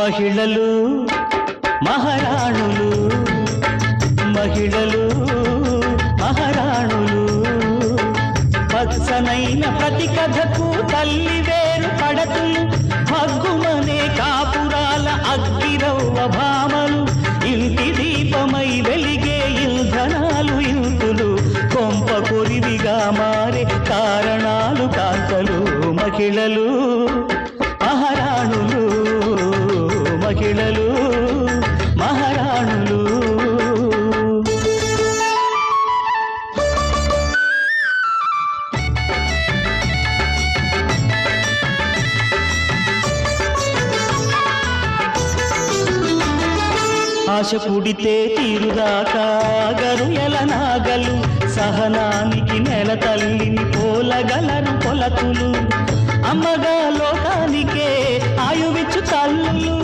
మహిళలు మహారాణులు, మహిళలు మహారాణులు, పచ్చనైన ప్రతి కథకు తల్లి వేరు పడతులు, హగ్గుమనే కాపురాల అగ్గిరవ్వ భామలు, ఇంటి దీపమై వెలిగే ఇంధనాలు ఇంతులు, కొంప కొరివిగా మారే కారణాలు కాంతలు. మహిళలు మహారాణులు, మహిళలు మహారాణులు. ఆశ పుడితే తీరుదాకా గరుయల నాగలు, సహనానికి నెల తల్లిని పోలగలరు కొలతులు, అమ్మగా లోకానికే ఆయువిచ్చు తల్లులు.